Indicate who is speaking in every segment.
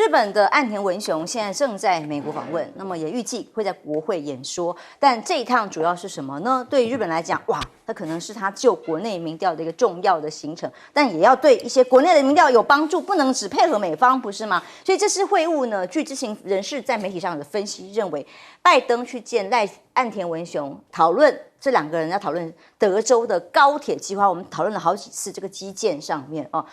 Speaker 1: 日本的岸田文雄现在正在美国访问，那么也预计会在国会演说。但这一趟主要是什么呢？对于日本来讲，哇，它可能是他救国内民调的一个重要的行程，但也要对一些国内的民调有帮助，不能只配合美方，不是吗？所以这次会晤呢，据知情人士在媒体上的分析认为，拜登去见岸田文雄讨论。这两个人要讨论德州的高铁计划，我们讨论了好几次这个基建上面哦，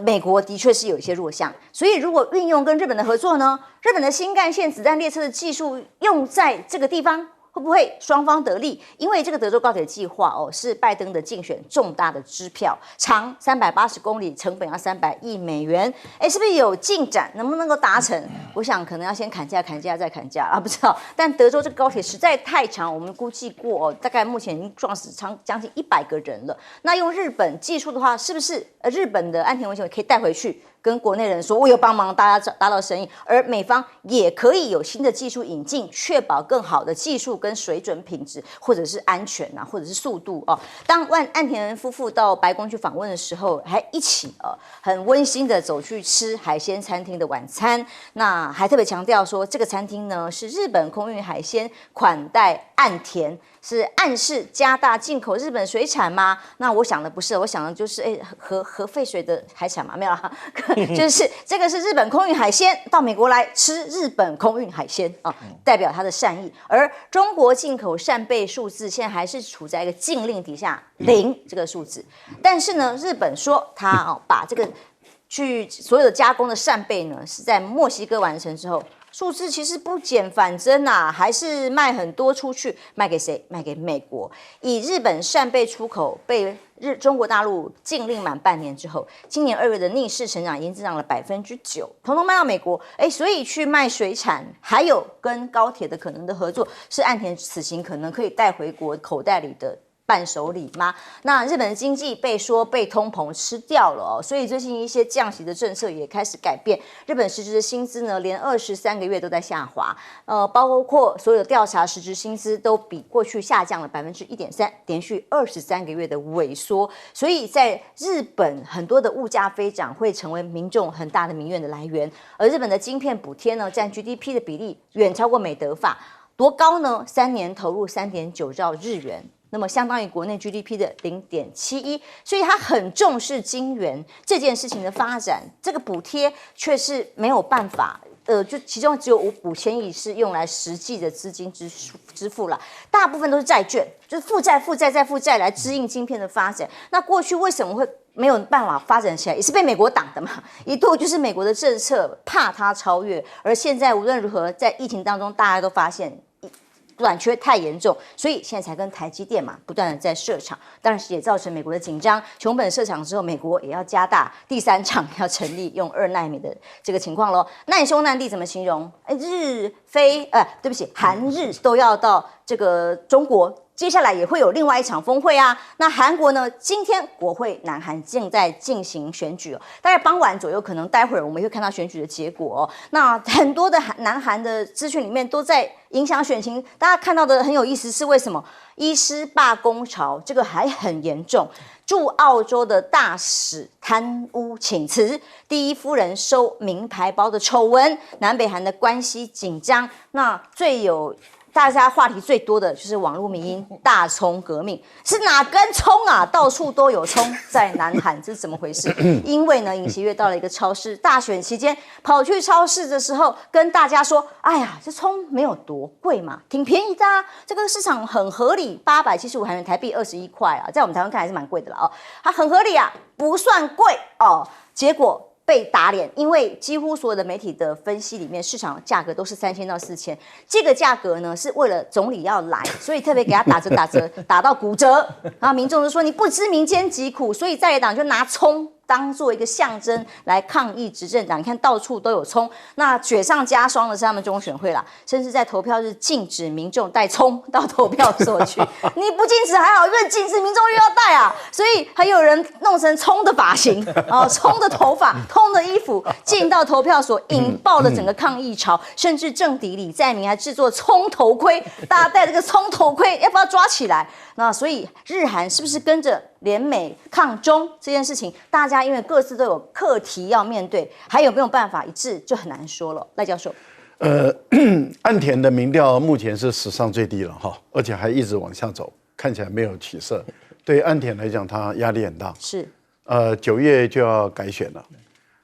Speaker 1: 美国的确是有一些弱项，所以如果运用跟日本的合作呢，日本的新干线子弹列车的技术用在这个地方。会不会双方得利？因为这个德州高铁计划哦，是拜登的竞选重大的支票，长380公里，成本要300亿美元。哎，是不是有进展？能不能够达成？我想可能要先砍价再砍价啊，不知道。但德州这个高铁实在太长，我们估计过哦，大概目前已经撞死将近100个人了。那用日本技术的话，是不是日本的岸田文雄可以带回去？跟国内人说，我有帮忙大家达到生意，而美方也可以有新的技术引进，确保更好的技术跟水准品质，或者是安全啊，或者是速度哦。当岸田夫妇到白宫去访问的时候，还一起很温馨的走去吃海鲜餐厅的晚餐，那还特别强调说，这个餐厅呢是日本空运海鲜款待岸田。是暗示加大进口日本水产吗？那我想的不是，我想的就是核废水的海产嘛，没有啦，就是这个是日本空运海鲜到美国来吃日本空运海鲜啊，代表它的善意。而中国进口扇贝数字现在还是处在一个禁令底下0这个数字，但是呢，日本说它把这个去所有的加工的扇贝呢是在墨西哥完成之后。数字其实不减反增啊，还是卖很多出去，卖给谁？卖给美国。以日本扇贝出口被中国大陆禁令满半年之后，今年2月的逆势成长已经增长了9%，统统卖到美国。所以去卖水产，还有跟高铁的可能的合作，是岸田此行可能可以带回国口袋里的。伴手礼吗？那日本的经济被说被通膨吃掉了哦，所以最近一些降息的政策也开始改变。日本实质的薪资呢，连23个月都在下滑，包括所有的调查实质薪资都比过去下降了1.3%，连续23个月的萎缩。所以在日本很多的物价飞涨会成为民众很大的民怨的来源，而日本的晶片补贴呢，占 GDP 的比例远超过美德法，多高呢？3年投入3.9兆日元。那么相当于国内 GDP 的0.71%，所以他很重视晶圆这件事情的发展，这个补贴却是没有办法，就其中只有5000亿是用来实际的资金支付了，大部分都是债券，就是负债再负债来支应晶片的发展。那过去为什么会没有办法发展起来，也是被美国挡的嘛，一度就是美国的政策怕它超越，而现在无论如何在疫情当中，大家都发现。短缺太严重，所以现在才跟台积电嘛不断的在设厂，当然也造成美国的紧张。熊本设厂之后，美国也要加大第3厂要成立用2奈米的这个情况咯。难兄难弟怎么形容？韩日都要到这个中国。接下来也会有另外一场峰会啊。那韩国呢？今天国会南韩正在进行选举哦，大概傍晚左右，可能待会儿我们会看到选举的结果哦。那很多的南韩的资讯里面都在影响选情，大家看到的很有意思是为什么？医师罢工潮这个还很严重，驻澳洲的大使贪污请辞，第一夫人收名牌包的丑闻，南北韩的关系紧张，那大家话题最多的就是网络迷因大葱革命，是哪根葱啊？到处都有葱，在南韩这是怎么回事？因为呢，尹锡悦到了一个超市，大选期间跑去超市的时候，跟大家说：“哎呀，这葱没有多贵嘛，挺便宜的啊，这个市场很合理，875韩元，台币21块啊，在我们台湾看还是蛮贵的了哦，它很合理啊，不算贵哦。”结果被打脸，因为几乎所有的媒体的分析里面，市场价格都是3000到4000，这个价格呢是为了总理要来，所以特别给他打折，打到骨折。然后民众就说你不知民间疾苦，所以在野党就拿葱当做一个象征来抗议执政党。你看到处都有葱，那雪上加霜的是他们中选会啦，甚至在投票日禁止民众带葱到投票所去。你不禁止还好，因为禁止民众又要带啊，所以还有人弄成葱的发型葱的头发、葱的衣服进到投票所，引爆了整个抗议潮，甚至政敌李在明还制作葱头盔，大家戴这个葱头盔，要不要抓起来？那所以日韩是不是跟着联美抗中这件事情，大家因为各自都有课题要面对，还有没有办法一致就很难说了。赖教授，
Speaker 2: 岸田的民调目前是史上最低了哈，而且还一直往下走，看起来没有起色。对于岸田来讲，他压力很大。
Speaker 1: 是
Speaker 2: ，9月就要改选了。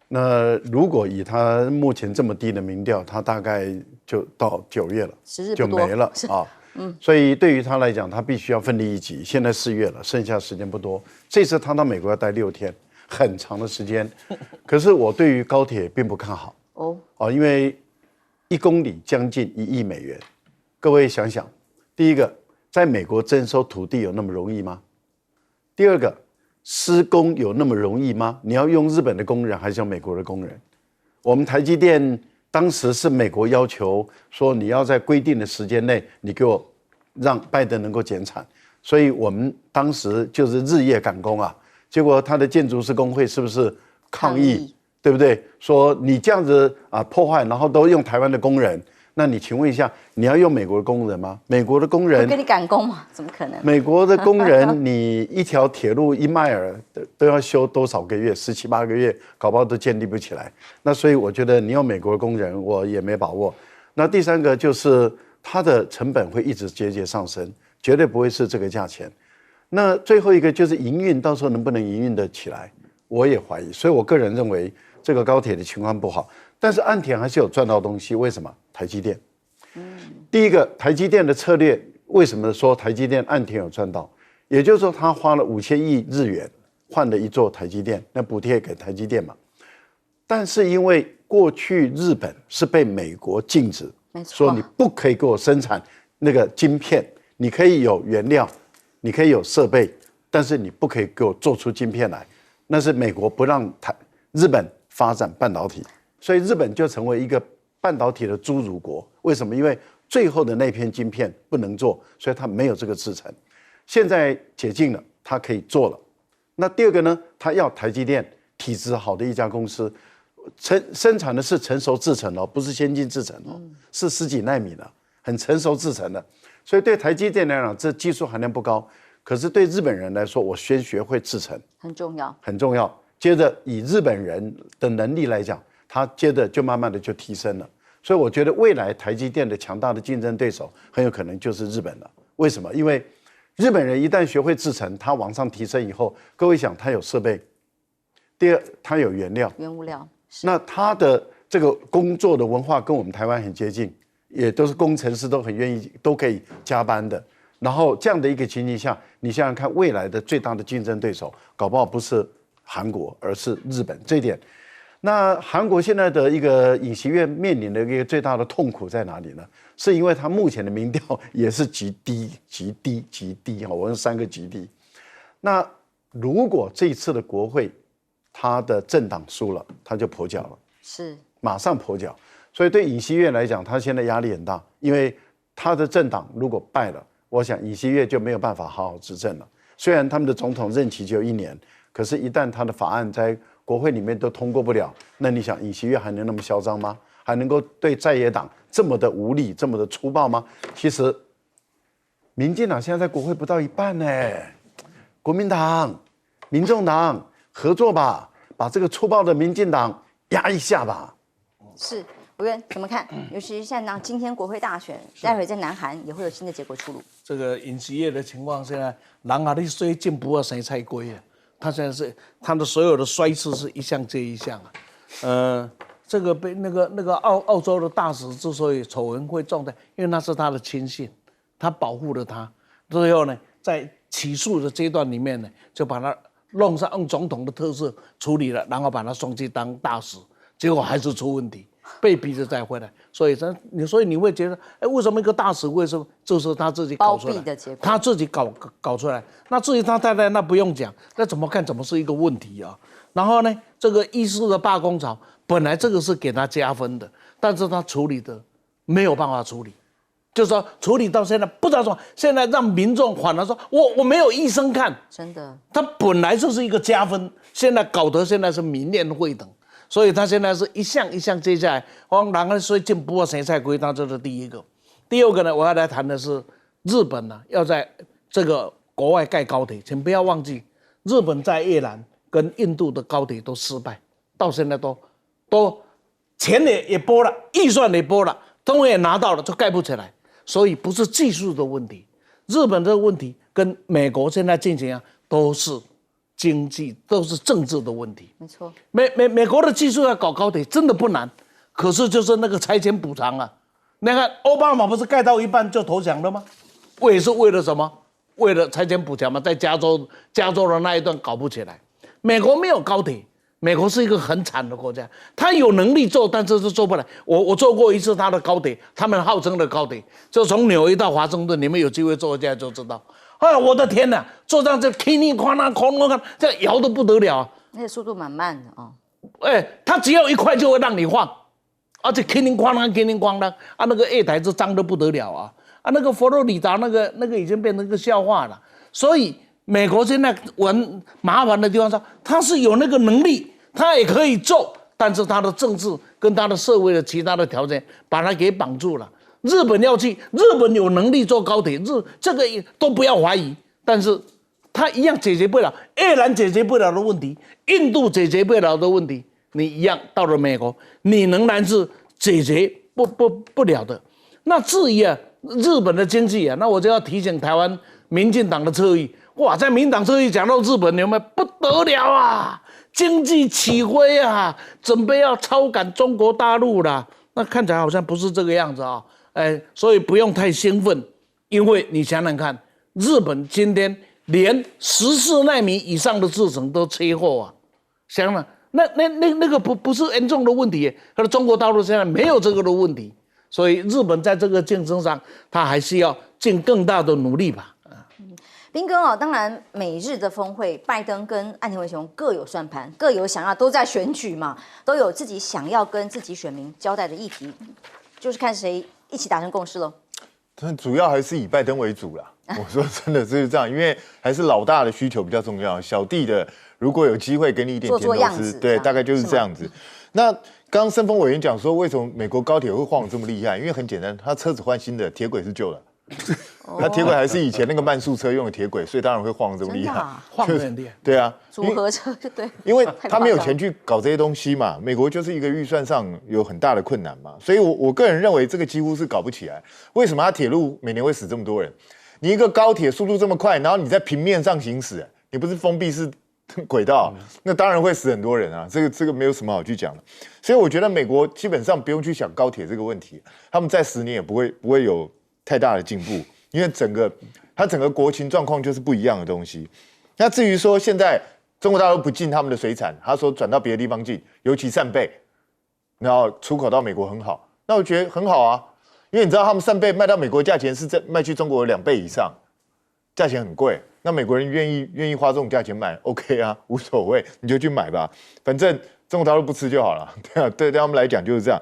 Speaker 2: 那如果以他目前这么低的民调，他大概就到9月了，就没了啊。所以对于他来讲，他必须要奋力一击。现在4月了，剩下时间不多。这次他到美国要待6天，很长的时间。可是我对于高铁并不看好因为1公里将近1亿美元。各位想想，第一个，在美国征收土地有那么容易吗？第二个，施工有那么容易吗？你要用日本的工人还是用美国的工人？我们台积电当时是美国要求说你要在规定的时间内，你给我让拜登能够减产，所以我们当时就是日夜赶工啊。结果他的建筑师工会是不是抗议？对不对？说你这样子破坏，然后都用台湾的工人。那你请问一下，你要用美国的工人吗？美国的工人
Speaker 1: 跟你赶工吗？怎么可能？
Speaker 2: 美国的工人，你一条铁路1迈尔都要修多少个月？17、18个月，搞不好都建立不起来。那所以我觉得你用美国的工人，我也没把握。那第三个就是它的成本会一直节节上升，绝对不会是这个价钱。那最后一个就是营运，到时候能不能营运得起来，我也怀疑。所以我个人认为这个高铁的情况不好。但是岸田还是有赚到东西，为什么？台积电。第一个，台积电的策略，为什么说台积电岸田有赚到？也就是说，他花了5000亿日元换了一座台积电，那补贴给台积电嘛。但是因为过去日本是被美国禁止，说你不可以给我生产那个晶片，你可以有原料，你可以有设备，但是你不可以给我做出晶片来。那是美国不让日本发展半导体。所以日本就成为一个半导体的侏儒国。为什么？因为最后的那片晶片不能做，所以它没有这个制程。现在解禁了，它可以做了。那第二个呢？它要台积电体质好的一家公司，生产的是成熟制程不是先进制程是10几奈米的，很成熟制程的。所以对台积电来讲，这技术含量不高。可是对日本人来说，我先学会制程
Speaker 1: 很重要，
Speaker 2: 很重要。接着以日本人的能力来讲，它接着就慢慢的就提升了，所以我觉得未来台积电的强大的竞争对手很有可能就是日本了。为什么？因为日本人一旦学会制程，他往上提升以后，各位想，他有设备，第二，他有原物料，那他的这个工作的文化跟我们台湾很接近，也都是工程师都很愿意，都可以加班的。然后这样的一个情形下，你想想看，未来的最大的竞争对手，搞不好不是韩国，而是日本。这一点。那韩国现在的一个尹锡悦面临的一个最大的痛苦在哪里呢？是因为他目前的民调也是极低我用3个极低。那如果这一次的国会他的政党输了，他就跛脚了，是马上跛脚。所以对尹锡悦来讲，他现在压力很大，因为他的政党如果败了，我想尹锡悦就没有办法好好执政了。虽然他们的总统任期只有1年，可是一旦他的法案在国会里面都通过不了，那你想尹锡悦还能那么嚣张吗？还能够对在野党这么的无理、这么的粗暴吗？其实，民进党现在在国会不到一半呢。国民党、民众党合作吧，把这个粗暴的民进党压一下吧。
Speaker 1: 是，委员怎么看？尤其是现在今天国会大选，待会在南韩也会有新的结果出炉。
Speaker 3: 这个尹锡悦的情况，现在人啊，你虽进不二生菜龟啊。他现在是他的所有的衰事是一项接一项这个被那个澳洲的大使之所以丑闻会重大，因为那是他的亲信，他保护了他。最后呢，在起诉的阶段里面呢，就把他弄上用总统的特色处理了，然后把他送去当大使，结果还是出问题，被逼着再回来。所以你会觉得，为什么一个大使为什么就是他自己搞出来，包庇的结果，他自己搞出来。那至于他太太，那不用讲，那怎么看怎么是一个问题啊。然后呢，这个医师的罢工潮，本来这个是给他加分的，但是他处理的没有办法处理，就是说处理到现在不知道什么，现在让民众反而说我没有医生看，真的，他本来就是一个加分，现在搞得现在是民怨沸腾。所以他现在是一项一项接下来，然后所以进不二生菜龟，这是第一个。第二个呢，我要来谈的是日本呢，要在这个国外盖高铁，请不要忘记，日本在越南跟印度的高铁都失败，到现在都钱也拨了，预算也拨了，东西也拿到了，就盖不起来。所以不是技术的问题，日本这个问题跟美国现在进行啊，都是经济，都是政治的问题。
Speaker 1: 没错，
Speaker 3: 美国的技术要搞高铁真的不难，可是就是那个拆迁补偿啊，那个奥巴马不是盖到一半就投降了吗？也是为了什么？为了拆迁补偿嘛，在加州的那一段搞不起来。美国没有高铁，美国是一个很惨的国家，他有能力做，但是做不来。我坐过一次他的高铁，他们号称的高铁，就从纽约到华盛顿，你们有机会坐一下就知道。哎，我的天哪，坐上这叮铃哐啷哐啷，这摇得不得了啊！
Speaker 1: 而且速度蛮慢的啊。
Speaker 3: 哎，他只要一快就会让你晃，而且叮铃哐啷叮铃哐啷啊，那个月台是脏得不得了啊！啊，那个佛罗里达那个已经变成一个笑话了。所以美国现在麻烦的地方是，他是有那个能力，他也可以做，但是他的政治跟他的社会的其他的条件把他给绑住了。日本要去，日本有能力做高铁，这个都不要怀疑，但是他一样解决不了，越南解决不了的问题，印度解决不了的问题，你一样到了美国，你仍然是解决不了的。那至于啊，日本的经济啊，那我就要提醒台湾民进党的侧翼，哇，在民进党侧翼讲到日本，有没有不得了啊？经济起飞啊，准备要超赶中国大陆了。那看起来好像不是这个样子啊，所以不用太兴奋，因为你想想看，日本今天连14奈米以上的制程都缺货啊，想想那个不是严重的问题，可是中国大陆现在没有这个的问题。所以日本在这个竞争上，他还是要尽更大的努力吧。
Speaker 1: 彬哥哦，当然美日的峰会，拜登跟岸田文雄各有算盘，各有想要，都在选举嘛，都有自己想要跟自己选民交代的议题，就是看谁一起达成共识喽。
Speaker 4: 但主要还是以拜登为主啦。我说真的就是这样，因为还是老大的需求比较重要，小弟的如果有机会给你一点甜头吃，对，大概就是这样子。那刚刚申峰委员讲说，为什么美国高铁会晃这么厉害？因为很简单，他车子换新的，铁轨是旧的，他铁轨还是以前那个慢速车用的铁轨，所以当然会晃这么厉害，
Speaker 3: 晃得很厉害。
Speaker 4: 对啊，
Speaker 1: 组合车就对，
Speaker 4: 因为他没有钱去搞这些东西嘛，美国就是一个预算上有很大的困难嘛，所以我个人认为这个几乎是搞不起来。为什么他铁路每年会死这么多人？你一个高铁速度这么快，然后你在平面上行驶，你不是封闭式轨道，那当然会死很多人啊，这个没有什么好去讲的。所以我觉得美国基本上不用去想高铁这个问题，他们在10年也不会有太大的进步，因为整个国情状况就是不一样的东西。那至于说现在中国大陆不进他们的水产，他说转到别的地方进，尤其扇贝，然后出口到美国很好，那我觉得很好啊，因为你知道他们扇贝卖到美国价钱是在卖去中国2倍以上，价钱很贵。那美国人愿意花这种价钱买 ，OK 啊，无所谓，你就去买吧，反正中国大陆不吃就好了，对啊，对他们来讲就是这样。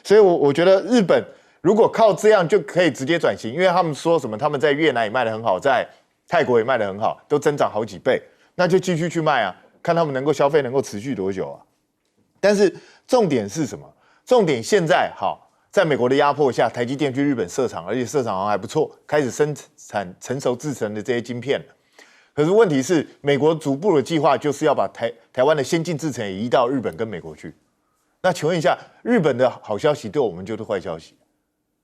Speaker 4: 所以我觉得日本如果靠这样就可以直接转型，因为他们说什么他们在越南也卖得很好，在泰国也卖得很好，都增长好几倍，那就继续去卖啊，看他们能够消费能够持续多久啊。但是重点是什么？重点现在好，在美国的压迫下，台积电去日本设厂，而且设厂好像还不错，开始生产成熟制成的这些晶片。可是问题是，美国逐步的计划就是要把台湾的先进制程也移到日本跟美国去。那请问一下，日本的好消息对我们就是坏消息？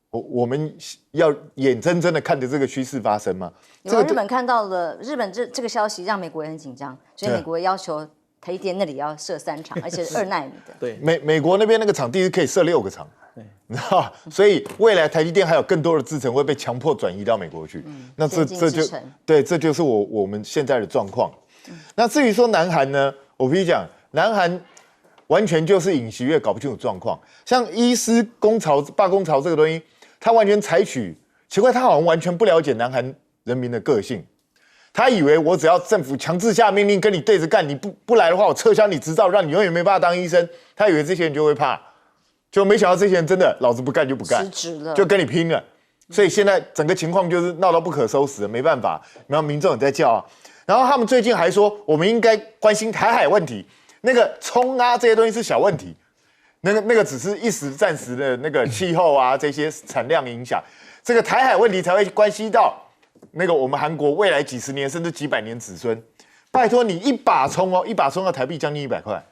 Speaker 4: 我们要眼睁睁的看着这个趋势发生吗？
Speaker 1: 日本看到了日本这个消息，让美国也很紧张，所以美国要求台积电那里要设3厂，而且是2奈米的。
Speaker 3: 对，
Speaker 4: 美国那边那个场地是可以设6个厂。你知道，所以未来台积电还有更多的制程会被强迫转移到美国去。那这就是我们现在的状况。那至于说南韩呢，我必须讲，南韩完全就是尹锡悦搞不清楚状况。像医师罢工潮这个东西，他完全采取奇怪，他好像完全不了解南韩人民的个性。他以为我只要政府强制下命令跟你对着干，你不来的话，我撤销你执照，让你永远没办法当医生。他以为这些人就会怕。就没想到这些人真的老子不干就不干，
Speaker 1: 辞职了，
Speaker 4: 就跟你拼了。所以现在整个情况就是闹到不可收拾了，没办法。然后民众也在叫啊，然后他们最近还说我们应该关心台海问题，那个冲啊这些东西是小问题，那个只是一时暂时的那个气候啊这些产量影响，这个台海问题才会关系到那个我们韩国未来几十年甚至几百年子孙，拜托你一把葱哦，一把葱要台币将近100块。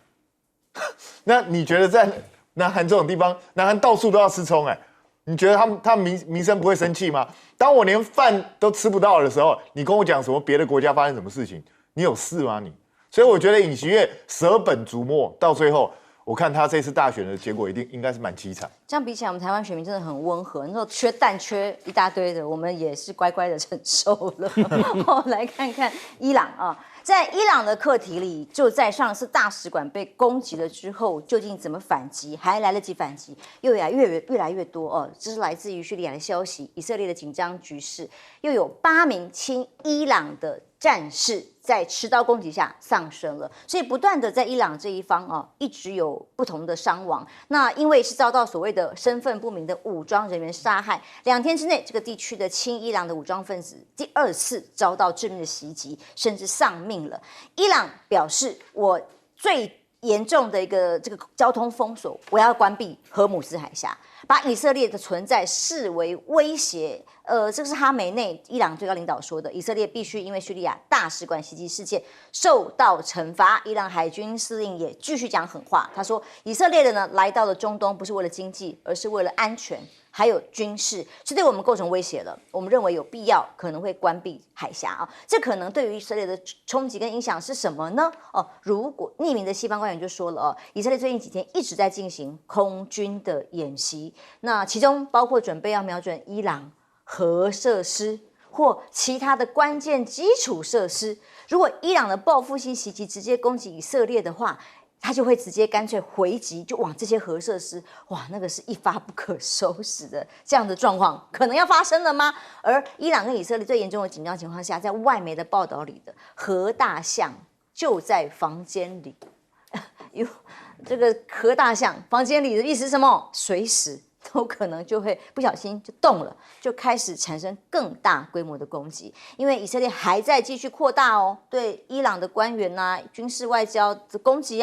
Speaker 4: 那你觉得在南韩这种地方，南韩到处都要吃葱你觉得他们民生不会生气吗？当我连饭都吃不到的时候，你跟我讲什么别的国家发生什么事情，你有事吗你？所以我觉得尹锡悦舍本逐末，到最后我看他这次大选的结果应该是蛮凄惨。
Speaker 1: 这样比起来，我们台湾选民真的很温和。那时候缺蛋缺一大堆的，我们也是乖乖的承受了。来看看伊朗啊，在伊朗的课题里，就在上次大使馆被攻击了之后，究竟怎么反击？还来得及反击？又越来越多哦。这是来自于叙利亚的消息，以色列的紧张局势，又有8名亲伊朗的战士在持刀攻击下丧生了，所以不断的在伊朗这一方一直有不同的伤亡。那因为是遭到所谓的身份不明的武装人员杀害，2天之内，这个地区的亲伊朗的武装分子第2次遭到致命的袭击，甚至丧命了。伊朗表示，我最严重的一个这个交通封锁，我要关闭荷姆斯海峡，把以色列的存在视为威胁。这个是哈梅内伊朗最高领导说的，以色列必须因为叙利亚大使馆袭击事件受到惩罚。伊朗海军司令也继续讲狠话，他说以色列人呢来到了中东不是为了经济，而是为了安全还有军事，是对我们构成威胁了。我们认为有必要可能会关闭海峡这可能对于以色列的冲击跟影响是什么呢？如果匿名的西方官员就说了以色列最近几天一直在进行空军的演习，那其中包括准备要瞄准伊朗核设施或其他的关键基础设施。如果伊朗的报复性袭击直接攻击以色列的话，他就会直接干脆回击，就往这些核设施，哇，那个是一发不可收拾的，这样的状况可能要发生了吗？而伊朗跟以色列最严重的紧张情况下，在外媒的报道里的核大象就在房间里，这个核大象房间里的意思是什么？随时都可能就会不小心就动了，就开始产生更大规模的攻击。因为以色列还在继续扩大对伊朗的官员军事外交的攻击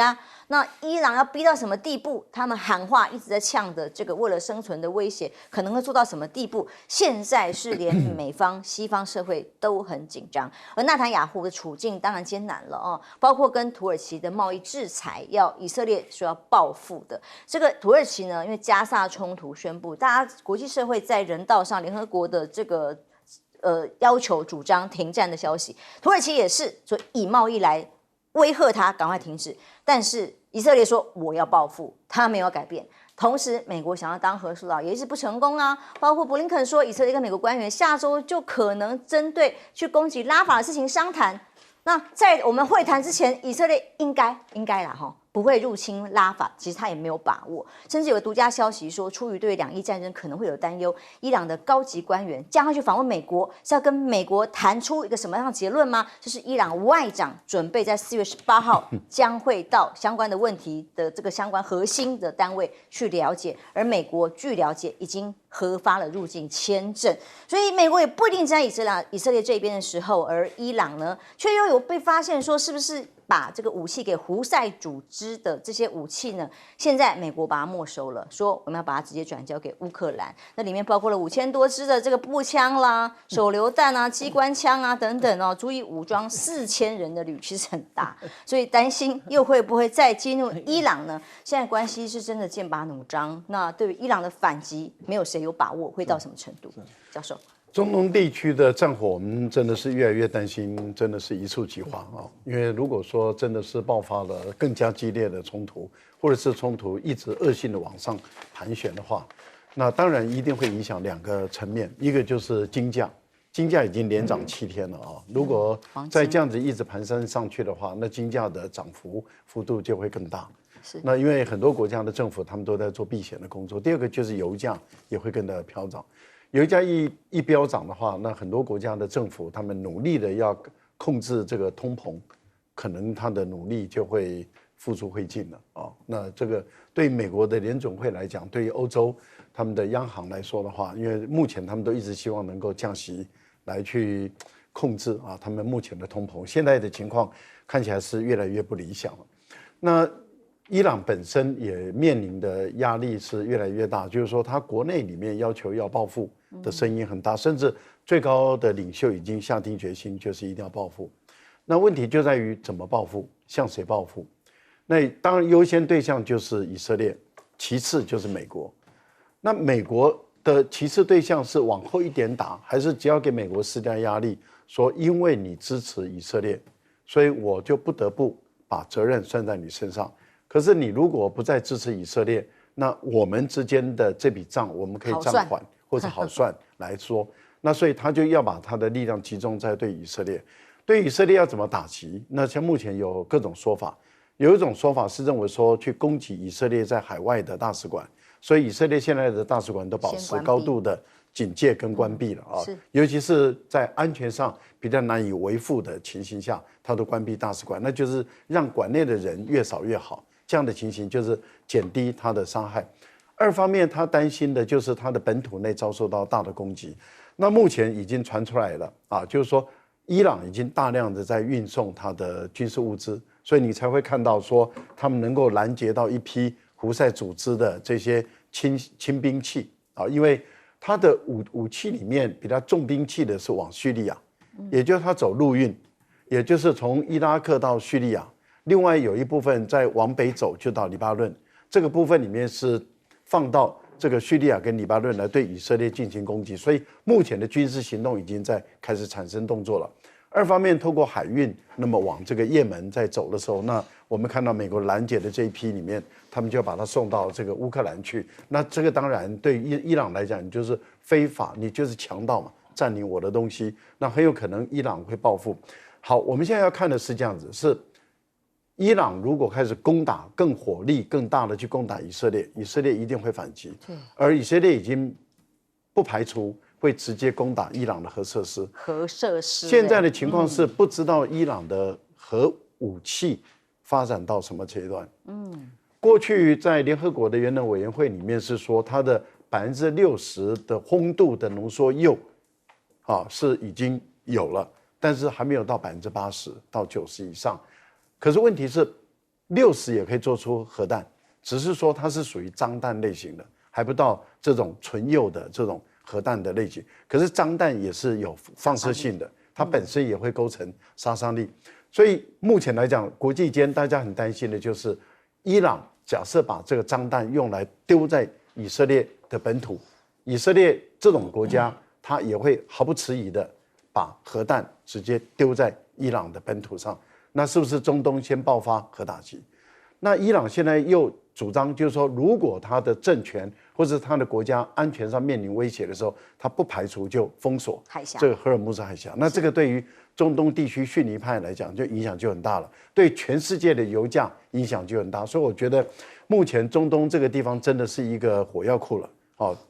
Speaker 1: 那伊朗要逼到什么地步？他们喊话一直在呛的这个为了生存的威胁，可能会做到什么地步？现在是连美方、西方社会都很紧张，而纳坦雅胡的处境当然艰难了包括跟土耳其的贸易制裁，要以色列说要报复的。这个土耳其呢，因为加萨冲突宣布，大家国际社会在人道上，联合国的这个要求主张停战的消息，土耳其也是所以以贸易来威吓他赶快停止，但是以色列说我要报复，他没有改变。同时，美国想要当和事佬也一直不成功包括布林肯说，以色列跟美国官员下周就可能针对去攻击拉法的事情商谈。那在我们会谈之前，以色列应该啦不会入侵拉法，其实他也没有把握。甚至有个独家消息说，出于对两伊战争可能会有担忧，伊朗的高级官员将要去访问美国，是要跟美国谈出一个什么样的结论吗？就是伊朗外长准备在4月18号将会到相关的问题的这个相关核心的单位去了解，而美国据了解已经核发了入境签证，所以美国也不一定在以色列这边的时候，而伊朗呢，却又有被发现说是不是把这个武器给胡塞组织的这些武器呢，现在美国把它没收了，说我们要把它直接转交给乌克兰。那里面包括了5000多支的这个步枪啦、手榴弹机关枪等等足以武装4000人的旅，其实很大，所以担心又会不会再进入伊朗呢？现在关系是真的剑拔弩张，那对于伊朗的反击，没有谁有把握会到什么程度？教授。
Speaker 2: 中东地区的战火，我们真的是越来越担心，真的是一触即发因为如果说真的是爆发了更加激烈的冲突，或者是冲突一直恶性的往上盘旋的话，那当然一定会影响2个层面，一个就是金价，金价已经连涨7天了如果再这样子一直攀升上去的话，那金价的涨幅度就会更大。那因为很多国家的政府他们都在做避险的工作。第二个就是油价也会跟着飙涨。油价一飙涨的话，那很多国家的政府他们努力的要控制这个通膨，可能他的努力就会付诸灰烬了那这个对美国的联准会来讲，对于欧洲他们的央行来说的话，因为目前他们都一直希望能够降息来去控制他们目前的通膨，现在的情况看起来是越来越不理想了。那伊朗本身也面临的压力是越来越大，就是说他国内里面要求要报复的声音很大，甚至最高的领袖已经下定决心，就是一定要报复。那问题就在于怎么报复，向谁报复？那当然优先对象就是以色列，其次就是美国。那美国的其次对象是往后一点打，还是只要给美国施加压力，说因为你支持以色列，所以我就不得不把责任算在你身上。可是你如果不再支持以色列，那我们之间的这笔账我们可以暂缓或者好算来说。那所以他就要把他的力量集中在对以色列。对以色列要怎么打击？那像目前有各种说法，有一种说法是认为说去攻击以色列在海外的大使馆，所以以色列现在的大使馆都保持高度的警戒跟关闭了啊，尤其是在安全上比较难以维护的情形下，他都关闭大使馆，那就是让馆内的人越少越好。这样的情形就是减低他的伤害。二方面，他担心的就是他的本土内遭受到大的攻击。那目前已经传出来了啊，就是说伊朗已经大量的在运送他的军事物资，所以你才会看到说他们能够拦截到一批胡塞组织的这些轻兵器啊，因为他的武器里面比较重兵器的是往叙利亚，也就是他走陆运，也就是从伊拉克到叙利亚。另外有一部分再往北走就到黎巴嫩，这个部分里面是放到这个叙利亚跟黎巴嫩来对以色列进行攻击，所以目前的军事行动已经在开始产生动作了。二方面，透过海运，那么往这个也门在走的时候，那我们看到美国拦截的这一批里面，他们就把它送到这个乌克兰去。那这个当然对伊朗来讲，你就是非法，你就是强盗嘛，占领我的东西，那很有可能伊朗会报复。好，我们现在要看的是这样子，是伊朗如果开始攻打更火力更大的去攻打以色列，以色列一定会反击。而以色列已经不排除会直接攻打伊朗的核设施。现在的情况是不知道伊朗的核武器发展到什么阶段。过去在联合国的原能委员会里面是说，它的60%的烘度的浓缩铀是已经有了，但是还没有到80%到90%以上。可是问题是，60也可以做出核弹，只是说它是属于脏弹类型的，还不到这种纯铀的这种核弹的类型。可是脏弹也是有放射性的，它本身也会构成杀伤力。所以目前来讲，国际间大家很担心的就是，伊朗假设把这个脏弹用来丢在以色列的本土，以色列这种国家，它也会毫不迟疑的把核弹直接丢在伊朗的本土上。那是不是中东先爆发核打击？那伊朗现在又主张，就是说，如果他的政权或者他的国家安全上面临威胁的时候，他不排除就封锁这个赫尔木兹海峡。那这个对于中东地区逊尼派来讲，就影响就很大了，对全世界的油价影响就很大。所以我觉得，目前中东这个地方真的是一个火药库了，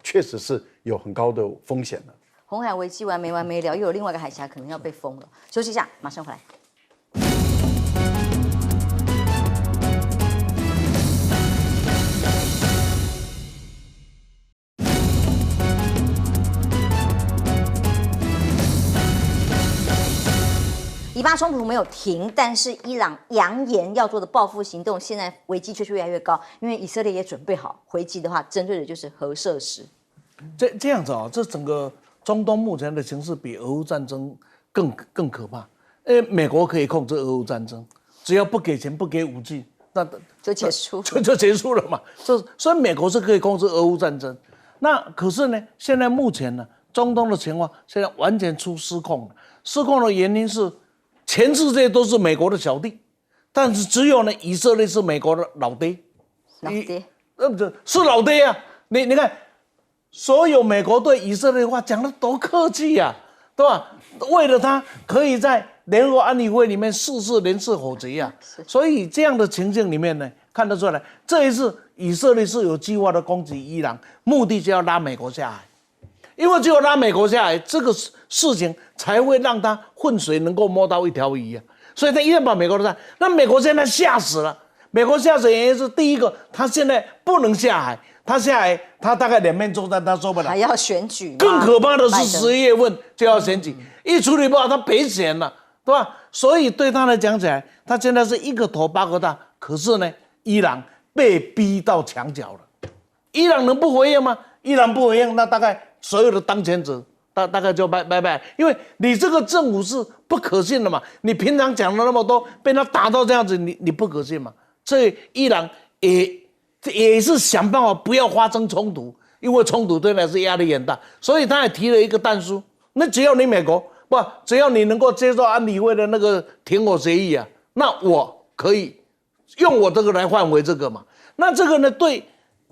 Speaker 2: 确实是有很高的风险的。
Speaker 1: 红海危机没完没了，又有另外一个海峡可能要被封了。休息一下，马上回来。以巴冲突没有停，但是伊朗扬言要做的报复行动，现在危机却是越来越高，因为以色列也准备好回击的话，针对的就是核设施。
Speaker 3: 这样子这整个中东目前的形势比俄乌战争更可怕。美国可以控制俄乌战争，只要不给钱、不给武器，那
Speaker 1: 就结束，
Speaker 3: 就结束了嘛。所以美国是可以控制俄乌战争。那可是呢，现在目前呢，中东的情况现在完全失控了。失控的原因是，全世界都是美国的小弟，但是只有呢以色列是美国的老爹。是老爹啊！你看，所有美国对以色列的话讲得多客气呀，对吧？为了他可以在联合国安理会里面4次连次否决呀，所以这样的情境里面呢，看得出来，这一次以色列是有计划的攻击伊朗，目的就要拉美国下海。因为只有拉美国下来，这个事情才会让他浑水能够摸到一条鱼啊！所以他一定要把美国的下，那美国现在吓死了。美国吓死的原因是，第一个，他现在不能下海，他下海，他大概2面作战，他受不了。
Speaker 1: 还要选举，
Speaker 3: 更可怕的是11月份就要选举，一处理不好，他赔钱了，对吧？所以对他来讲起来，他现在是一个头8个大。可是呢，伊朗被逼到墙角了，伊朗能不回应吗？伊朗不回应，那大概所有的当权者大概就拜拜，因为你这个政府是不可信的嘛，你平常讲了那么多，被他打到这样子，你不可信嘛。所以伊朗也是想办法不要发生冲突，因为冲突对他是压力很大，所以他也提了一个弹书，那只要你美国只要你能够接受安理会的那个停火协议啊，那我可以用我这个来换回这个嘛。那这个呢，对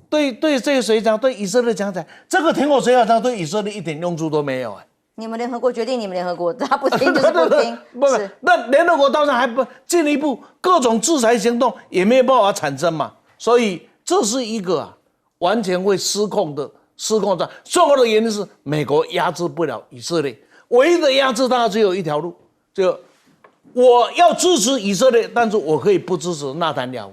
Speaker 3: 这个谁讲？对以色列讲起来，这个停火协议对以色列一点用处都没有
Speaker 1: 你们联合国决定，你们联合国，他不听就是不听。
Speaker 3: 是，那联合国当然还不进一步各种制裁行动也没有办法产生嘛。所以这是一个完全会失控的重要的原因是美国压制不了以色列，唯一的压制大概只有一条路，就我要支持以色列，但是我可以不支持纳坦雅胡。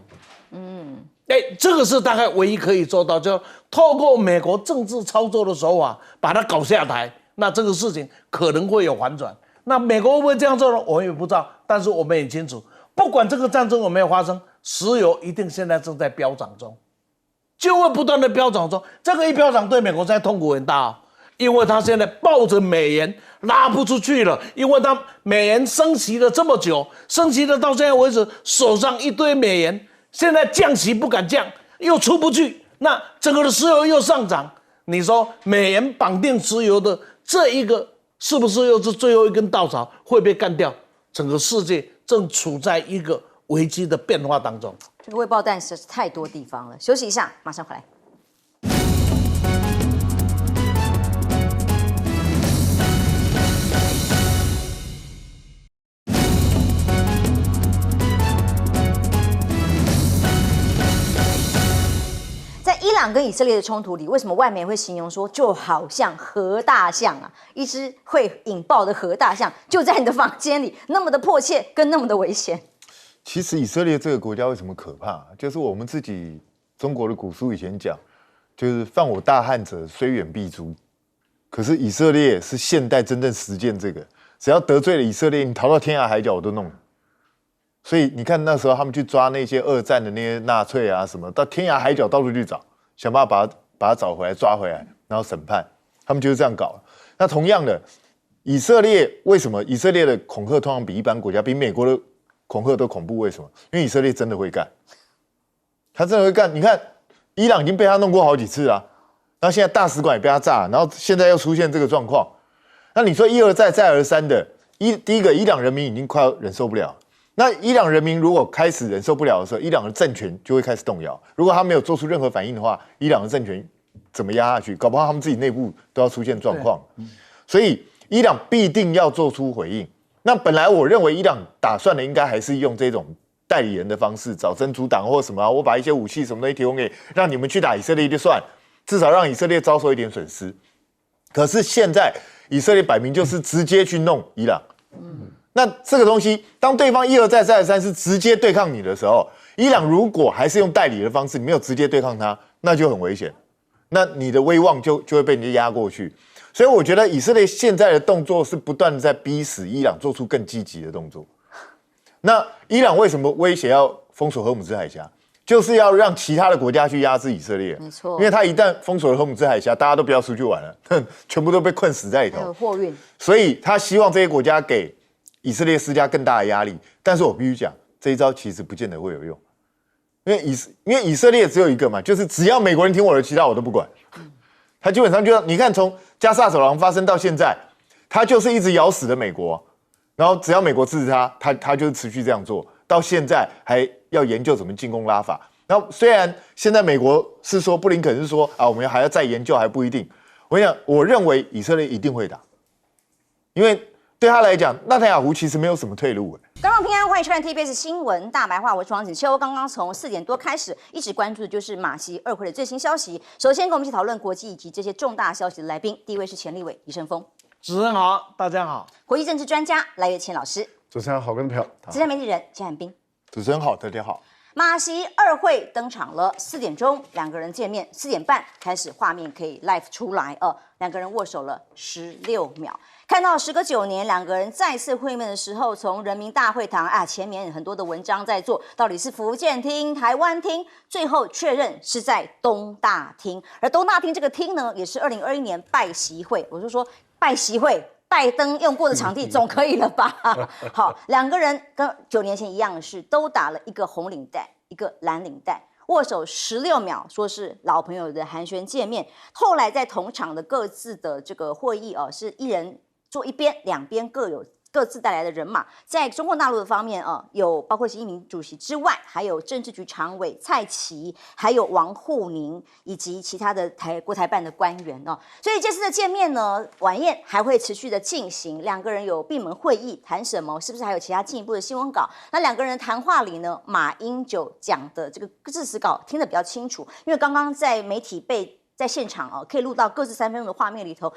Speaker 3: 这个是大概唯一可以做到，就透过美国政治操作的手法把它搞下台，那这个事情可能会有反转。那美国会不会这样做呢？我们也不知道，但是我们也清楚，不管这个战争有没有发生，石油一定现在正在飙涨中，就会不断的飙涨中。这个一飙涨对美国现在痛苦很大因为他现在抱着美元拉不出去了，因为他美元升息了这么久，升息了到现在为止手上一堆美元，现在降息不敢降，又出不去，那整个的石油又上涨，你说美元绑定石油的这一个是不是又是最后一根稻草会被干掉？整个世界正处在一个危机的变化当中。
Speaker 1: 这个未爆弹实在是太多地方了。休息一下，马上回来。伊朗跟以色列的冲突里，为什么外媒会形容说就好像核大象一只会引爆的核大象就在你的房间里，那么的迫切跟那么的危险？
Speaker 4: 其实以色列这个国家为什么可怕？就是我们自己中国的古书以前讲，就是犯我大汉者，虽远必诛。可是以色列是现代真正实践这个，只要得罪了以色列，你逃到天涯海角我都弄你。所以你看那时候他们去抓那些二战的那些纳粹什么，到天涯海角到处去找。想办法把他找回来，抓回来，然后审判，他们就是这样搞。那同样的，以色列为什么以色列的恐吓通常比一般国家、比美国的恐吓都恐怖？为什么？因为以色列真的会干，他真的会干。你看，伊朗已经被他弄过好几次了，然后现在大使馆也被他炸，然后现在又出现这个状况。那你说一而再、再而三的，第一个，伊朗人民已经快要忍受不了。那伊朗人民如果开始忍受不了的时候，伊朗的政权就会开始动摇。如果他没有做出任何反应的话，伊朗的政权怎么压下去？搞不好他们自己内部都要出现状况。所以伊朗必定要做出回应。那本来我认为伊朗打算的应该还是用这种代理人的方式，找真主党或什么，我把一些武器什么东西提供给让你们去打以色列就算，至少让以色列遭受一点损失。可是现在以色列摆明就是直接去弄伊朗。那这个东西，当对方一而再、再而三是直接对抗你的时候，伊朗如果还是用代理的方式，你没有直接对抗他，那就很危险。那你的威望就会被人家压过去。所以我觉得以色列现在的动作是不断的在逼使伊朗做出更积极的动作。那伊朗为什么威胁要封锁荷姆兹海峡？就是要让其他的国家去压制以色列。
Speaker 1: 没错，
Speaker 4: 因为他一旦封锁了荷姆兹海峡，大家都不要出去玩了，全部都被困死在里头。
Speaker 1: 还有货运，
Speaker 4: 所以他希望这些国家给以色列施加更大的压力，但是我必须讲，这一招其实不见得会有用，因为以色列只有一个嘛，就是只要美国人听我的，其他我都不管。他基本上就你看，从加萨走廊发生到现在，他就是一直咬死了美国，然后只要美国支持他就是持续这样做，到现在还要研究怎么进攻拉法。然后虽然现在美国是说布林肯是说我们还要再研究，还不一定。我跟你讲，我认为以色列一定会打，因为对他来讲，纳坦雅胡其实没有什么退路。
Speaker 1: 观众平安，欢迎收看 TBS 新闻大白话，我是王子秋。刚刚从4点多开始，一直关注的就是马习2会的最新消息。首先跟我们一起讨论国际以及这些重大消息的来宾，第一位是前立委李胜峰，
Speaker 3: 主持人好，大家好。
Speaker 1: 国际政治专家赖岳谦老师，
Speaker 2: 主持人好，跟朋友，
Speaker 1: 资深媒体人江汉斌，
Speaker 4: 主持人好，大家好。
Speaker 1: 马习二会登场了，4点钟两个人见面，4点半开始画面可以 live 出来两个人握手了16秒。看到时隔9年，两个人再次会面的时候，从人民大会堂前面很多的文章在做，到底是福建厅、台湾厅，最后确认是在东大厅。而东大厅这个厅呢，也是2021年拜习会，我就说拜习会。拜登用过的场地总可以了吧？好，两个人跟9年前一样的是，都打了一个红领带，一个蓝领带，握手16秒，说是老朋友的寒暄见面。后来在同场的各自的这个会议是一人坐一边，两边各有各自带来的人马。在中国大陆的方面有包括习近平主席之外，还有政治局常委蔡奇，还有王沪宁，以及其他的国台办的官员所以这次的见面呢，晚宴还会持续的进行。两个人有闭门会议，谈什么？是不是还有其他进一步的新闻稿？那两个人的谈话里呢，马英九讲的这个致辞稿听得比较清楚，因为刚刚在媒体在现场可以录到各自3分钟的画面里头，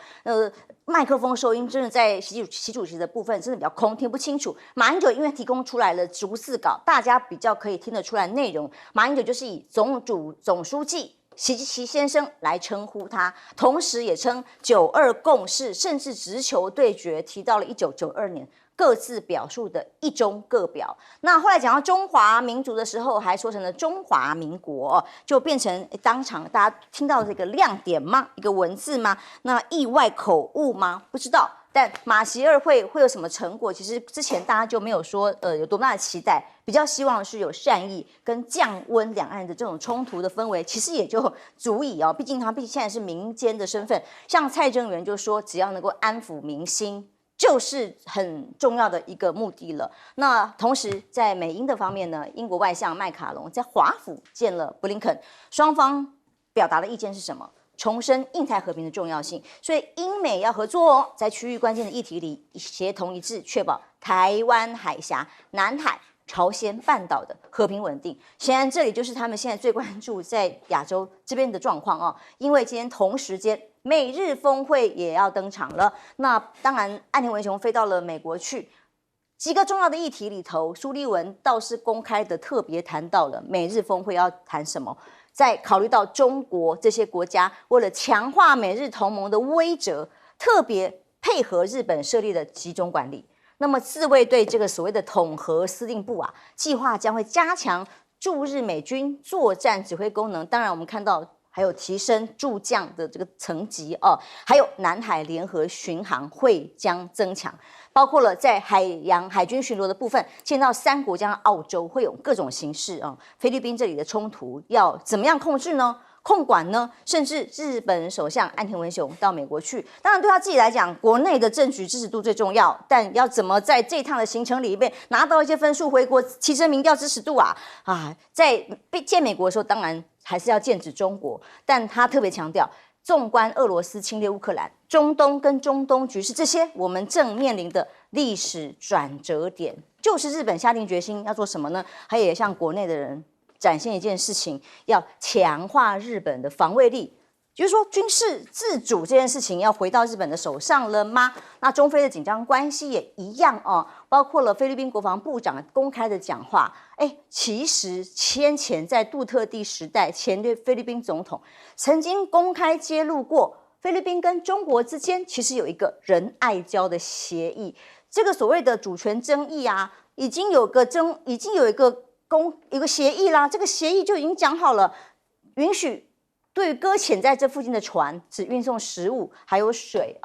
Speaker 1: 麦克风收音真的在习主席的部分真的比较空，听不清楚。马英九因为提供出来了逐字稿，大家比较可以听得出来内容。马英九就是以总书记习先生来称呼他，同时也称9·2共识，甚至直球对决，提到了1992年。各自表述的一中各表。那后来讲到中华民族的时候，还说成了中华民国，就变成当场大家听到这个亮点吗？一个文字吗？那意外口误吗？不知道。但马习二会有什么成果？其实之前大家就没有说有多大的期待，比较希望是有善意跟降温两岸的这种冲突的氛围，其实也就足以毕竟现在是民间的身份，像蔡正元就说，只要能够安抚民心，就是很重要的一个目的了。那同时在美英的方面呢，英国外相麦卡龙在华府见了布林肯，双方表达的意见是什么？重申印太和平的重要性，所以英美要合作在区域关键的议题里协同一致，确保台湾海峡、南海、朝鲜半岛的和平稳定。显然这里就是他们现在最关注在亚洲这边的状况因为今天同时间美日峰会也要登场了。那当然岸田文雄飞到了美国去，几个重要的议题里头，苏立文倒是公开的特别谈到了美日峰会要谈什么。在考虑到中国这些国家为了强化美日同盟的威慑，特别配合日本设立的集中管理。那么自卫队这个所谓的统合司令部计划将会加强驻日美军作战指挥功能。当然我们看到还有提升驻将的这个层级还有南海联合巡航会将增强，包括了在海军巡逻的部分，见到3国加上澳洲会有各种形式菲律宾这里的冲突要怎么样控制呢？控管呢？甚至日本首相岸田文雄到美国去，当然对他自己来讲，国内的政局支持度最重要，但要怎么在这趟的行程里面拿到一些分数回国，提升民调支持度在见美国的时候，当然还是要剑指中国，但他特别强调，纵观俄罗斯侵略乌克兰、中东跟中东局势这些我们正面临的历史转折点，就是日本下定决心要做什么呢？他也向国内的人展现一件事情，要强化日本的防卫力，就是说军事自主这件事情要回到日本的手上了吗？那中菲的紧张关系也一样包括了菲律宾国防部长公开的讲话。其实先前在杜特地时代，前菲律宾总统曾经公开揭露过，菲律宾跟中国之间其实有一个仁爱礁的协议。这个所谓的主权争议已经有一个协议啦，这个协议就已经讲好了，允许对于搁浅在这附近的船只运送食物还有水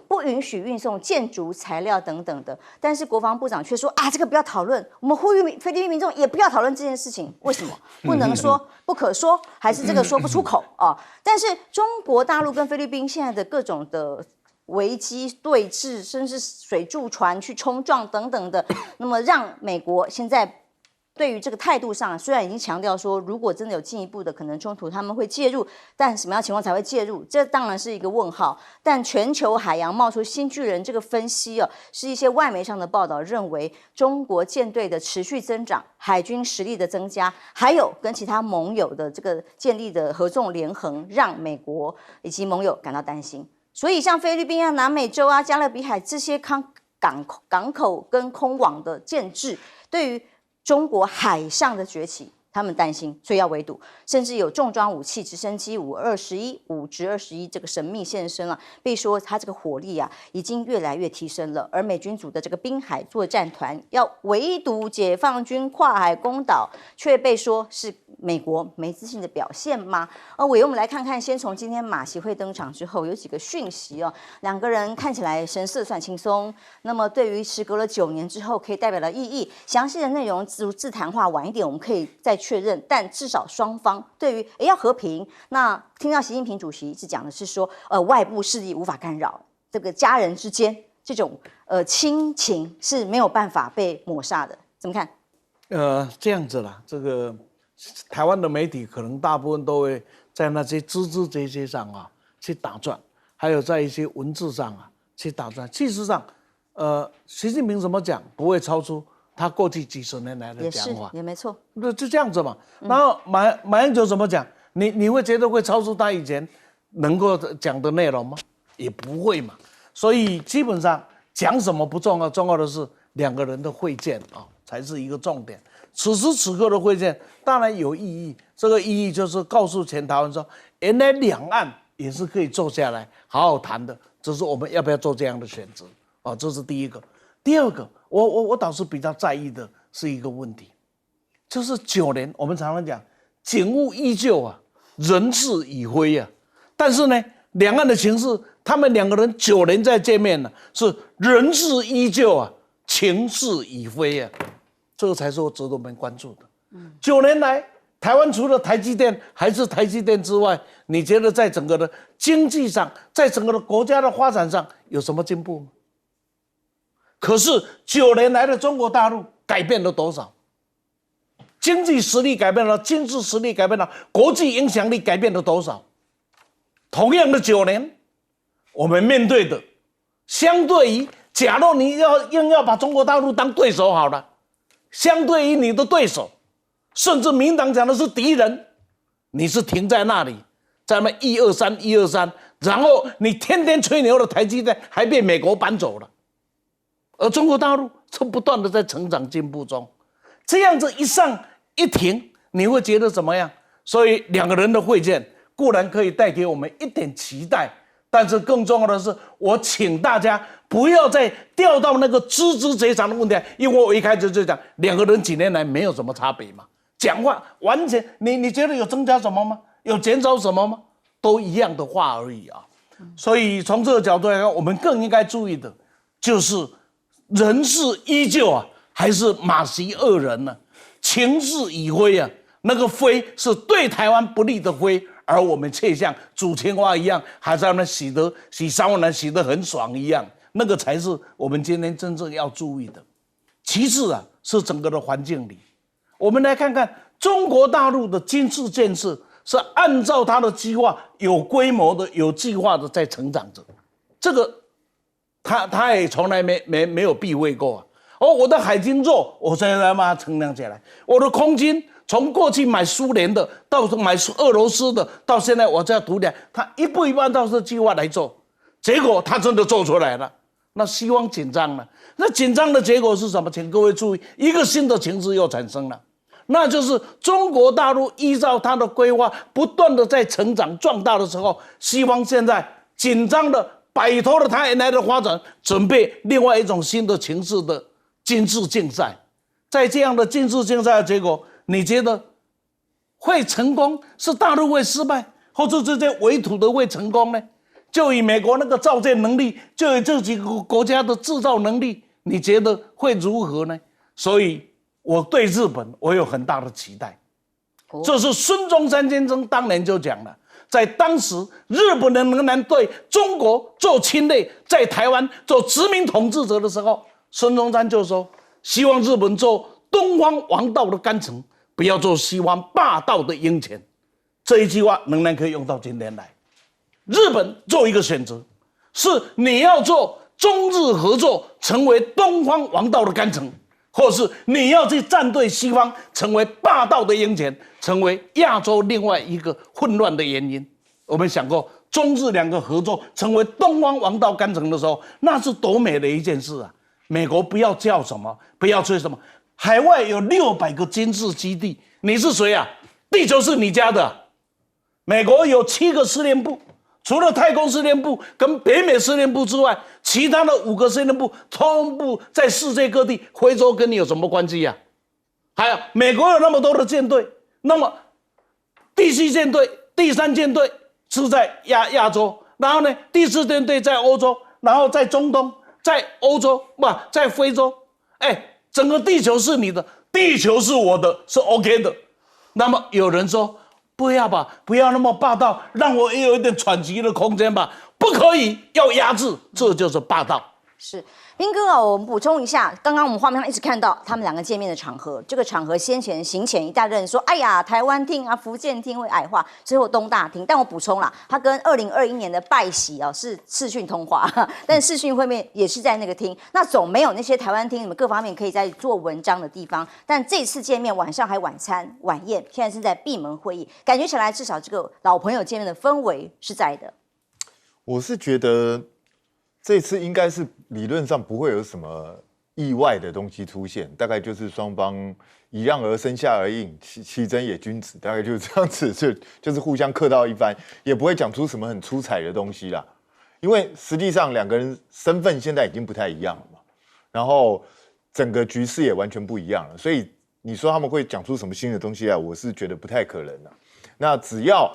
Speaker 1: 不允许运送建筑材料等等的。但是国防部长却说这个不要讨论，我们呼吁菲律宾民众也不要讨论这件事情。为什么不能说？不可说，还是这个说不出口但是中国大陆跟菲律宾现在的各种的危机对峙，甚至水柱船去冲撞等等的，那么让美国现在对于这个态度上，虽然已经强调说，如果真的有进一步的可能冲突，他们会介入，但什么样情况才会介入，这当然是一个问号。但全球海洋冒出新巨人这个分析是一些外媒上的报道认为，中国舰队的持续增长、海军实力的增加，还有跟其他盟友的这个建立的合纵连横，让美国以及盟友感到担心。所以像菲律宾南美洲加勒比海这些港口跟空网的建制，对于中国海上的崛起，他们担心，所以要围堵，甚至有重装武器直升机5直21这个神秘现身了，被说它这个火力啊已经越来越提升了。而美军组的这个滨海作战团要围堵解放军跨海攻岛，却被说是美国没自信的表现吗？委员，我们来看看，先从今天马习会登场之后有几个讯息哦，两个人看起来神色算轻松。那么对于时隔了9年之后可以代表的意义，详细的内容自谈话晚一点我们可以再确认，但至少双方对于要和平，那听到习近平主席是讲的是说，外部势力无法干扰，这个家人之间这种亲情是没有办法被抹杀的，怎么看？
Speaker 3: 这样子啦，这个台湾的媒体可能大部分都会在那些枝枝节节上啊去打转，还有在一些文字上啊去打转。事实上，习近平怎么讲不会超出他过去几十年来的讲法，
Speaker 1: 也没错，
Speaker 3: 就这样子嘛。然后马英九怎么讲？你会觉得会超出他以前能够讲的内容吗？也不会嘛。所以基本上讲什么不重要，重要的是两个人的会见啊，才是一个重点。此时此刻的会见当然有意义，这个意义就是告诉全台湾说，原来两岸也是可以坐下来好好谈的，只是我们要不要做这样的选择啊？这是第一个。第二个，我倒是比较在意的是一个问题，就是9年，我们常常讲景物依旧啊，人事已非啊，但是呢，两岸的情势，他们两个人9年再见面了，是人事依旧啊，情势已非啊。这个才是我值得我们关注的。9年来，台湾除了台积电还是台积电之外，你觉得在整个的经济上，在整个的国家的发展上有什么进步吗？可是9年来的中国大陆改变了多少？经济实力改变了，军事实力改变了，国际影响力改变了多少？同样的9年，我们面对的，相对于假如你硬要把中国大陆当对手好了。相对于你的对手，甚至民党讲的是敌人，你是停在那里，在那123，然后你天天吹牛的台积电还被美国搬走了，而中国大陆则不断的在成长进步中，这样子一上一停，你会觉得怎么样？所以两个人的会见固然可以带给我们一点期待，但是更重要的是，我请大家不要再掉到那个枝枝节长的问题，因为我一开始就讲，两个人几年来没有什么差别嘛，讲话完全你觉得有增加什么吗？有减少什么吗？都一样的话而已啊。所以从这个角度来看，我们更应该注意的就是人事依旧啊，还是马习二人呢？情势已非啊，那个非是对台湾不利的非。而我们却像煮青蛙一样，还在那洗3万人洗得很爽一样，那个才是我们今天真正要注意的。其次啊，是整个的环境里，我们来看看中国大陆的军事建设是按照它的计划，有规模的、有计划的在成长着，这个他也从来没有避讳过啊。我的海军弱，我现在把它衡量起来，我的空军。从过去买苏联的，到买俄罗斯的，到现在我在独立，他一步一步按照这计划来做，结果他真的做出来了。那希望紧张了，那紧张的结果是什么？请各位注意，一个新的情势又产生了，那就是中国大陆依照他的规划，不断的在成长壮大的时候，希望现在紧张的摆脱了他原来的发展，准备另外一种新的情势的军事竞赛。在这样的军事竞赛的结果，你觉得会成功？是大陆会失败，或者这些围堵的会成功呢？就以美国那个造舰能力，就以这几个国家的制造能力，你觉得会如何呢？所以我对日本我有很大的期待。这是孙中山先生当年就讲了，在当时日本人仍然对中国做侵略，在台湾做殖民统治者的时候，孙中山就说，希望日本做东方王道的干城，不要做西方霸道的鹰犬。这一句话仍然可以用到今天来。日本做一个选择，是你要做中日合作，成为东方王道的干城，或是你要去站对西方，成为霸道的鹰犬，成为亚洲另外一个混乱的原因。我们想过，中日两个合作成为东方王道干城的时候，那是多美的一件事啊！美国不要叫什么，不要吹什么，海外有600个军事基地，你是谁啊？地球是你家的啊。美国有7个司令部，除了太空司令部跟北美司令部之外，其他的5个司令部通部在世界各地。非洲跟你有什么关系呀？还有美国有那么多的舰队，那么第7舰队、第3舰队是在亚洲，然后呢，第4舰队在欧洲，然后在中东，在欧洲在非洲。整个地球是你的，地球是我的，是 OK 的。那么有人说，不要吧，不要那么霸道，让我也有一点喘息的空间吧。不可以，要压制，这就是霸道。
Speaker 1: 是，彬哥啊，我们补充一下，刚刚我们画面上一直看到他们两个见面的场合，这个场合行前一大堆人说，哎呀，台湾厅啊，福建厅会矮化，最后东大厅。但我补充啦，他跟2021年的拜喜啊是视讯通话，但视讯会面也是在那个厅，那总没有那些台湾厅你们各方面可以在做文章的地方。但这次见面晚上还晚餐晚宴，现在是在闭门会议，感觉起来至少这个老朋友见面的氛围是在的。
Speaker 4: 我是觉得这次应该是理论上不会有什么意外的东西出现，大概就是双方以让而生，下而应，其真也君子，大概就是这样子，就是互相客套一番，也不会讲出什么很出彩的东西啦。因为实际上两个人身份现在已经不太一样了嘛，然后整个局势也完全不一样了，所以你说他们会讲出什么新的东西来，我是觉得不太可能了。那只要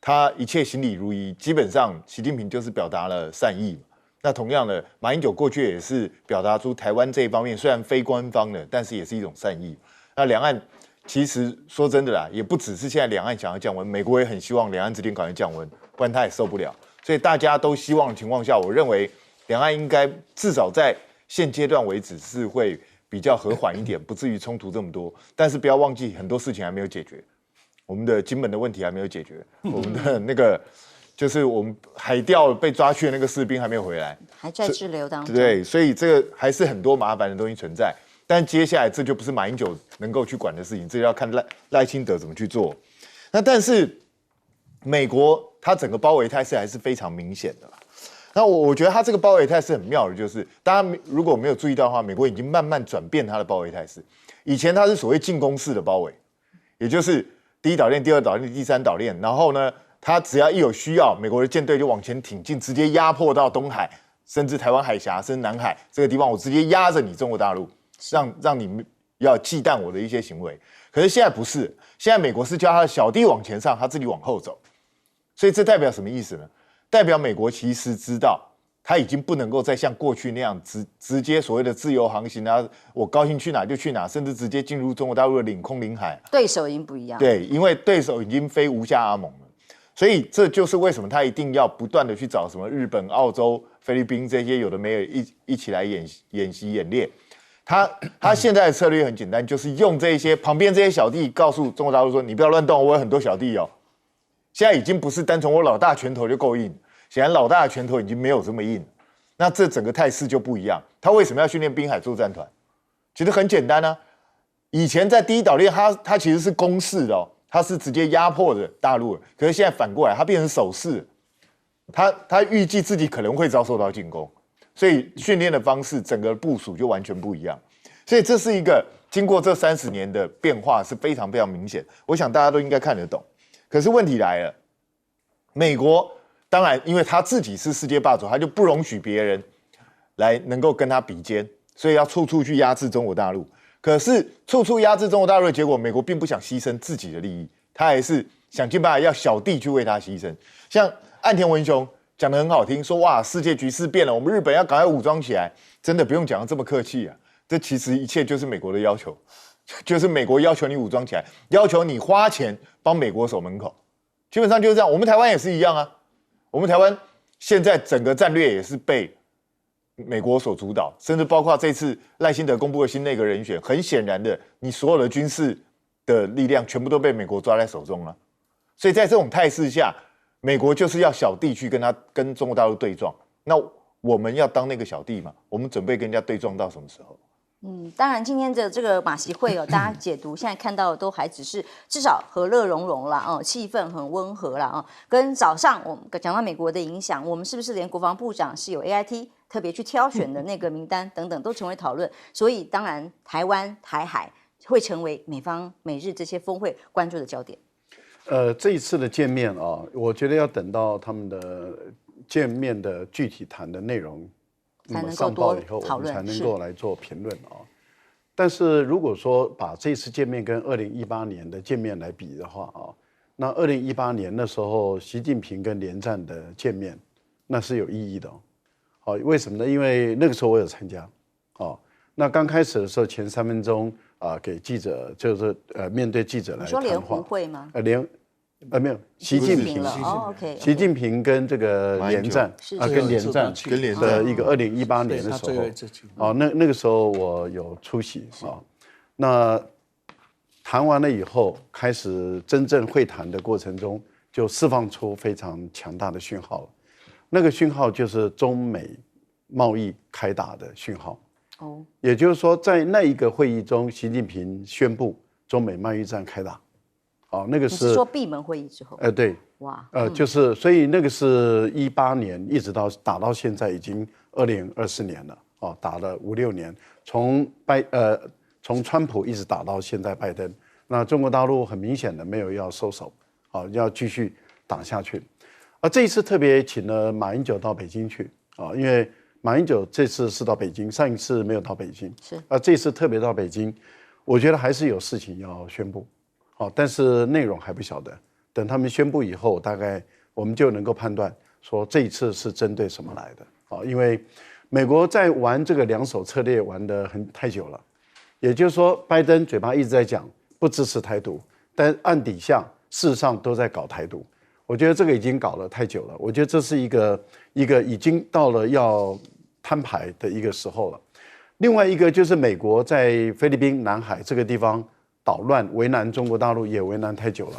Speaker 4: 他一切行礼如仪，基本上习近平就是表达了善意嘛。那同样的，马英九过去也是表达出台湾这一方面虽然非官方的，但是也是一种善意。那两岸其实说真的啦，也不只是现在两岸想要降温，美国也很希望两岸之间赶快降温，不然他也受不了。所以大家都希望的情况下，我认为两岸应该至少在现阶段为止是会比较和缓一点，不至于冲突这么多。但是不要忘记，很多事情还没有解决。我们的金门的问题还没有解决，我们的那个就是我们海钓被抓去的那个士兵还没有回来，
Speaker 1: 还在滞留当中。
Speaker 4: 对，所以这个还是很多麻烦的东西存在。但接下来这就不是马英九能够去管的事情，这要看赖清德怎么去做。那但是美国它整个包围态势还是非常明显的啦。那我觉得它这个包围态势很妙的，就是大家如果没有注意到的话，美国已经慢慢转变它的包围态势。以前它是所谓进攻式的包围，也就是第一岛链、第二岛链、第三岛链，然后呢，它只要一有需要，美国的舰队就往前挺进，直接压迫到东海，甚至台湾海峡，甚至南海这个地方，我直接压着你中国大陆，让你要忌惮我的一些行为。可是现在不是，现在美国是叫他的小弟往前上，他自己往后走。所以这代表什么意思呢？代表美国其实知道，他已经不能够再像过去那样直接所谓的自由航行啊，我高兴去哪就去哪，甚至直接进入中国大陆的领空领海。
Speaker 1: 对手已经不一样。
Speaker 4: 对，因为对手已经非吴下阿蒙了，所以这就是为什么他一定要不断的去找什么日本、澳洲、菲律宾这些有的没有一起来演习演练。他现在的策略很简单，就是用这些旁边这些小弟告诉中国大陆说：“你不要乱动，我有很多小弟哦。”现在已经不是单纯我老大拳头就够硬，显然老大的拳头已经没有这么硬，那这整个态势就不一样。他为什么要训练滨海作战团？其实很简单啊，以前在第一岛链他其实是攻势的哦，他是直接压迫着大陆，可是现在反过来，他变成守势，他预计自己可能会遭受到进攻，所以训练的方式整个部署就完全不一样。所以这是一个经过这30年的变化是非常非常明显，我想大家都应该看得懂。可是问题来了，美国当然因为他自己是世界霸主，他就不容许别人来能够跟他比肩，所以要处处去压制中国大陆。可是处处压制中国大陆的结果，美国并不想牺牲自己的利益，他还是想尽办法要小弟去为他牺牲。像岸田文雄讲得很好听，说哇世界局势变了，我们日本要赶快武装起来，真的不用讲得这么客气啊，这其实一切就是美国的要求。就是美国要求你武装起来，要求你花钱帮美国守门口，基本上就是这样。我们台湾也是一样啊，我们台湾现在整个战略也是被美国所主导，甚至包括这次赖清德公布的新内阁人选，很显然的，你所有的军事的力量全部都被美国抓在手中了。所以在这种态势下，美国就是要小弟去跟中国大陆对撞，那我们要当那个小弟嘛？我们准备跟人家对撞到什么时候？
Speaker 1: 当然，今天的这个马习会大家解读现在看到的都还只是至少和乐融融啦，气氛很温和啦，跟早上我们讲到美国的影响，我们是不是连国防部长是有 AIT 特别去挑选的那个名单等等，都成为讨论。所以当然，台湾、台海会成为美方、美日这些峰会关注的焦点。
Speaker 2: 这一次的见面啊，我觉得要等到他们的见面的具体谈的内容
Speaker 1: 才能够
Speaker 2: 上报以后，
Speaker 1: 多讨论
Speaker 2: 我们才能够来做评论啊。但是如果说把这次见面跟2018年的见面来比的话啊，那2018年那时候习近平跟连战的见面，那是有意义的哦。为什么呢？因为那个时候我有参加哦。那刚开始的时候前3分钟给记者就是面对记者来谈话。
Speaker 1: 你说联胡会吗？
Speaker 2: 没有，习近平
Speaker 1: ，OK，
Speaker 2: 习近平跟这个连战跟连战的一个2018年的时候，那个时候我有出席啊。那谈完了以后，开始真正会谈的过程中，就释放出非常强大的讯号了。那个讯号就是中美贸易开打的讯号。哦，也就是说，在那一个会议中，习近平宣布中美贸易战开打。哦，那个是
Speaker 1: 你是说闭门会议之后？
Speaker 2: 对，
Speaker 1: 哇，
Speaker 2: 就是所以那个是18年，一直打到现在已经2024年了，哦，打了5、6年，从川普一直打到现在拜登，那中国大陆很明显的没有要收手，要继续打下去。这一次特别请了马英九到北京去啊，因为马英九这次是到北京，上一次没有到北京，
Speaker 1: 是
Speaker 2: 这次特别到北京，我觉得还是有事情要宣布。但是内容还不晓得，等他们宣布以后，大概我们就能够判断说这一次是针对什么来的。因为美国在玩这个两手策略玩得太久了，也就是说，拜登嘴巴一直在讲不支持台独，但暗底下事实上都在搞台独。我觉得这个已经搞了太久了，我觉得这是一个已经到了要摊牌的一个时候了。另外一个就是美国在菲律宾、南海这个地方捣乱，为难中国大陆也为难太久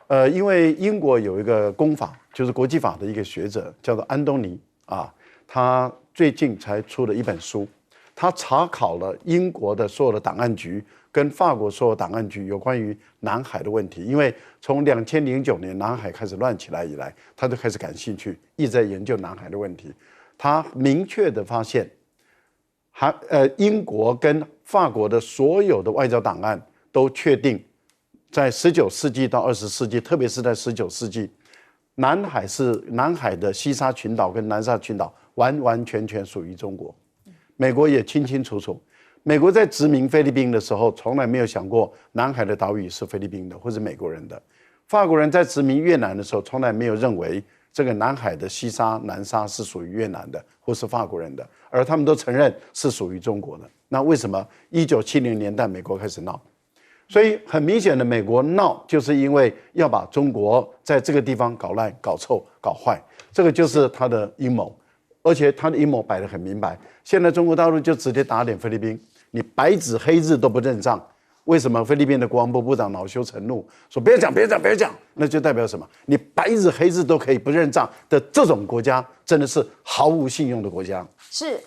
Speaker 2: 了。因为英国有一个公法，就是国际法的一个学者，叫做安东尼啊，他最近才出了一本书，他查考了英国的所有的档案局跟法国所有档案局有关于南海的问题。因为从2009年南海开始乱起来以来，他就开始感兴趣，一直在研究南海的问题。他明确的发现，英国跟法国的所有的外交档案都确定，在19世纪到20世纪，特别是在19世纪，南海的西沙群岛跟南沙群岛完完全全属于中国。美国也清清楚楚，美国在殖民菲律宾的时候，从来没有想过南海的岛屿是菲律宾的或是美国人的。法国人在殖民越南的时候，从来没有认为这个南海的西沙、南沙是属于越南的或是法国人的，而他们都承认是属于中国的。那为什么1970年代美国开始闹？所以很明显的，美国闹就是因为要把中国在这个地方搞烂、搞臭、搞坏，这个就是他的阴谋。而且他的阴谋摆得很明白，现在中国大陆就直接打脸菲律宾，你白纸黑字都不认账。为什么菲律宾的国防部部长恼羞成怒，说别讲，那就代表什么？你白纸黑字都可以不认账的这种国家，真的是毫无信用的国家。
Speaker 1: 是